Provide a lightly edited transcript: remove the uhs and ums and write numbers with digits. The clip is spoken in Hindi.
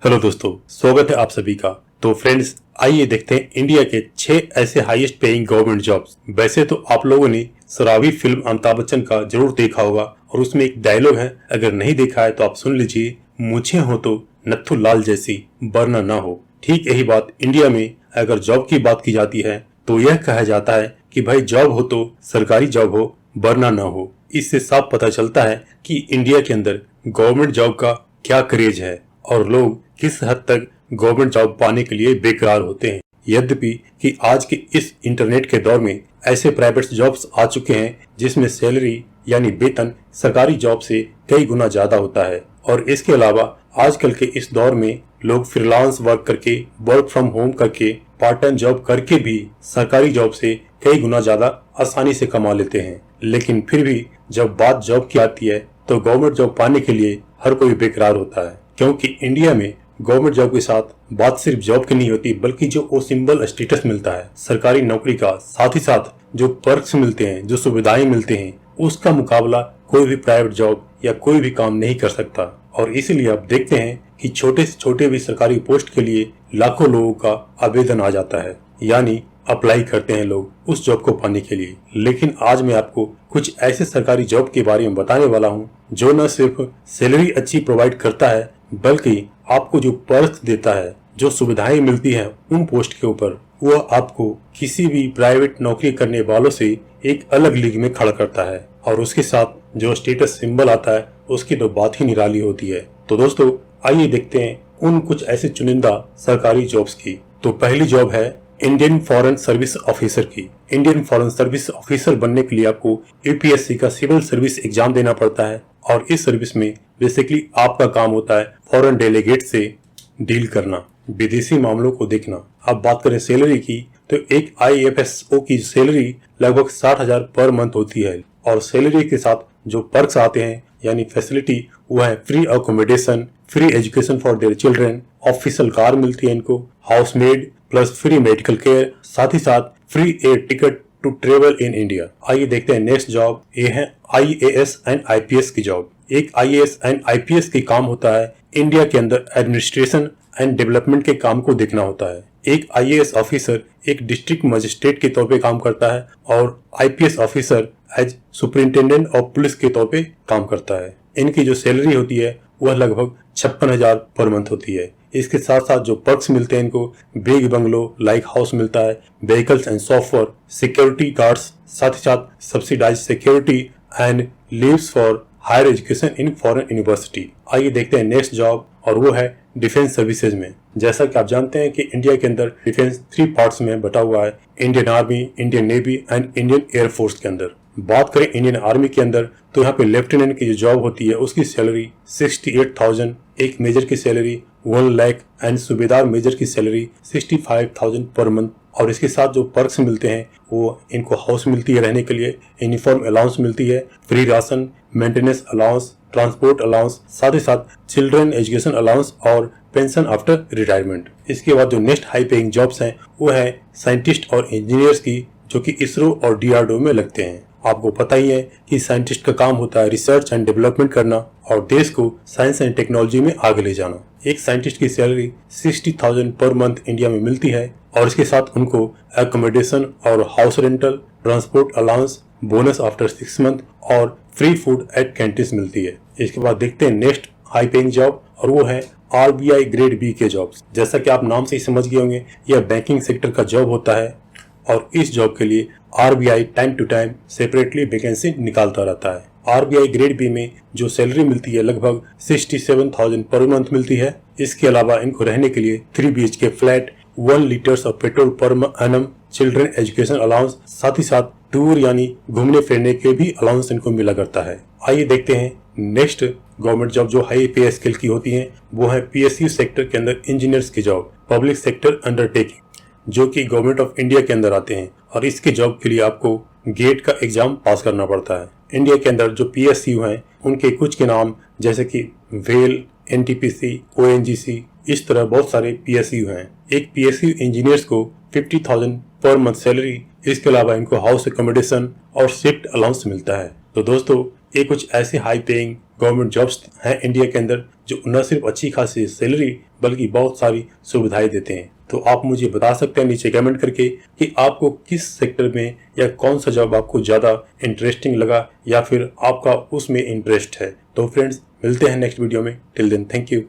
हेलो दोस्तों, स्वागत है आप सभी का। तो फ्रेंड्स, आइए देखते हैं इंडिया के 6 ऐसे हाईएस्ट पेइंग गवर्नमेंट जॉब्स। वैसे तो आप लोगों ने सराबी फिल्म अमिताभ बच्चन का जरूर देखा होगा और उसमें एक डायलॉग है, अगर नहीं देखा है तो आप सुन लीजिए, मुझे हो तो नत्थू लाल जैसी वरना ना हो। ठीक यही बात इंडिया में अगर जॉब की बात की जाती है तो यह कहा जाता है कि भाई जॉब हो तो सरकारी जॉब हो वरना ना हो। इससे साफ पता चलता है कि इंडिया के अंदर गवर्नमेंट जॉब का क्या क्रेज है और लोग किस हद तक गवर्नमेंट जॉब पाने के लिए बेकरार होते हैं। यद्यपि कि आज के इस इंटरनेट के दौर में ऐसे प्राइवेट जॉब्स आ चुके हैं जिसमें सैलरी यानी वेतन सरकारी जॉब से कई गुना ज्यादा होता है। और इसके अलावा आजकल के इस दौर में लोग फ्रीलांस वर्क करके, वर्क फ्रॉम होम करके, पार्ट टाइम जॉब करके भी सरकारी जॉब से कई गुना ज्यादा आसानी से कमा लेते हैं। लेकिन फिर भी जब बात जॉब की आती है तो गवर्नमेंट जॉब पाने के लिए हर कोई बेकरार होता है, क्योंकि इंडिया में गवर्नमेंट जॉब के साथ बात सिर्फ जॉब की नहीं होती, बल्कि जो वो सिंबल स्टेटस मिलता है सरकारी नौकरी का, साथ ही साथ जो पर्क्स मिलते हैं, जो सुविधाएं मिलते हैं, उसका मुकाबला कोई भी प्राइवेट जॉब या कोई भी काम नहीं कर सकता। और इसीलिए आप देखते हैं कि छोटे से छोटे भी सरकारी पोस्ट के लिए लाखों लोगों का आवेदन आ जाता है, यानी अप्लाई करते हैं लोग उस जॉब को पाने के लिए। लेकिन आज मैं आपको कुछ ऐसे सरकारी जॉब के बारे में बताने वाला हूं जो न सिर्फ सैलरी अच्छी प्रोवाइड करता है, बल्कि आपको जो पर्क्स देता है, जो सुविधाएं मिलती हैं उन पोस्ट के ऊपर, वह आपको किसी भी प्राइवेट नौकरी करने वालों से एक अलग लीग में खड़ा करता है। और उसके साथ जो स्टेटस सिंबल आता है उसकी तो बात ही निराली होती है। तो दोस्तों, आइए देखते हैं उन कुछ ऐसे चुनिंदा सरकारी जॉब्स की। तो पहली जॉब है इंडियन फॉरेन सर्विस ऑफिसर की। इंडियन फॉरेन सर्विस ऑफिसर बनने के लिए आपको यूपीएससी का सिविल सर्विस एग्जाम देना पड़ता है और इस सर्विस में बेसिकली आपका काम होता है फॉरेन डेलीगेट से डील करना, विदेशी मामलों को देखना। अब बात करें सैलरी की तो एक आईएफएसओ की सैलरी लगभग 60,000 पर मंथ होती है और सैलरी के साथ जो पर्क्स आते हैं यानी फैसिलिटी, वो है free accommodation, free education for their children, official car मिलती है इनको, housemaid plus free medical care, साथ ही साथ free air ticket to travel in India. आइए देखते हैं नेक्स्ट जॉब, ये है आईएएस एंड आईपीएस की जॉब। एक आईएएस एंड आईपीएस की काम होता है इंडिया के अंदर एडमिनिस्ट्रेशन एंड डेवलपमेंट के काम को देखना होता है। एक आईएएस ऑफिसर एक डिस्ट्रिक्ट मजिस्ट्रेट के तौर पे काम करता है और IPS officer as superintendent of police के तौर पे काम करता है। इनकी जो सैलरी होती है वह लगभग 56,000 पर मंथ होती है। इसके साथ साथ जो पर्क्स मिलते हैं इनको, बिग बंगलो लाइक हाउस मिलता है, vehicles and software, security guards, साथ ही साथ subsidise security and leaves for higher education in foreign university. आइए देखते हैं नेक्स्ट जॉब और वो है डिफेंस सर्विसेज में। जैसा कि आप जानते हैं कि इंडिया के अंदर डिफेंस 3 पार्ट्स में बटा हुआ है, Indian army, Indian navy and Indian air force के अंदर। बात करें इंडियन आर्मी के अंदर तो यहाँ पे लेफ्टिनेंट की जो जॉब होती है उसकी सैलरी 68,000, एक मेजर की सैलरी 1 लाख एंड सूबेदार मेजर की सैलरी 65,000 पर मंथ। और इसके साथ जो पर्क्स मिलते हैं वो इनको हाउस मिलती है रहने के लिए, यूनिफॉर्म अलाउंस मिलती है, free ration, maintenance allowance, transport allowance, साथ ही साथ चिल्ड्रन एजुकेशन अलाउंस और पेंशन आफ्टर रिटायरमेंट। इसके बाद जो नेक्स्ट हाई पेइंग जॉब्स हैं वो है साइंटिस्ट और इंजीनियर्स की, जो कि इसरो और डीआरडीओ में लगते हैं। आपको पता ही है कि साइंटिस्ट का काम होता है रिसर्च एंड डेवलपमेंट करना और देश को साइंस एंड टेक्नोलॉजी में आगे ले जाना। एक साइंटिस्ट की सैलरी 60,000 पर मंथ इंडिया में मिलती है और इसके साथ उनको एकोमोडेशन और house rental, transport allowance, bonus after 6 month और फ्री फूड एट कैंटीन्स मिलती है। इसके बाद देखते हैं नेक्स्ट हाई पेइंग जॉब और वो है आरबीआई ग्रेड बी के जॉब्स। जैसा कि आप नाम से ही समझ गए होंगे, यह बैंकिंग सेक्टर का जॉब होता है और इस जॉब के लिए RBI time to time separately vacancy निकालता रहता है। आरबीआई ग्रेड बी में जो सैलरी मिलती है लगभग 67,000 पर मंथ मिलती है। इसके अलावा इनको रहने के लिए 3 BHK flat, 1 litres of petrol per annum, children education allowance, साथ ही साथ टूर यानी घूमने फिरने के भी अलाउंस इनको मिला करता है। आइए देखते हैं नेक्स्ट गवर्नमेंट जॉब जो हाई पे स्केल की होती है, वो है पीएसयू सेक्टर के अंदर इंजीनियर्स की जॉब, पब्लिक सेक्टर अंडरटेकिंग, जो कि गवर्नमेंट ऑफ इंडिया के अंदर आते हैं और इसके जॉब के लिए आपको गेट का एग्जाम पास करना पड़ता है। इंडिया के अंदर जो पीएसयू हैं उनके कुछ के नाम जैसे कि वेल, एनटीपीसी, ओएनजीसी, इस तरह बहुत सारे पीएसयू हैं। एक पीएसयू इंजीनियर्स को 50,000 पर मंथ सैलरी, इसके अलावा इनको हाउस एकोमोडेशन और शिफ्ट अलाउंस मिलता है। तो दोस्तों, ये कुछ ऐसे हाई पेइंग गवर्नमेंट जॉब्स हैं इंडिया के अंदर जो न सिर्फ अच्छी खासी सैलरी बल्कि बहुत सारी सुविधाएं देते हैं। तो आप मुझे बता सकते हैं नीचे कमेंट करके कि आपको किस सेक्टर में या कौन सा जॉब आपको ज़्यादा इंटरेस्टिंग लगा या फिर आपका उसमें इंटरेस्ट है। तो फ्रेंड्स, मिलते हैं नेक्स्ट वीडियो में। Till then, thank you.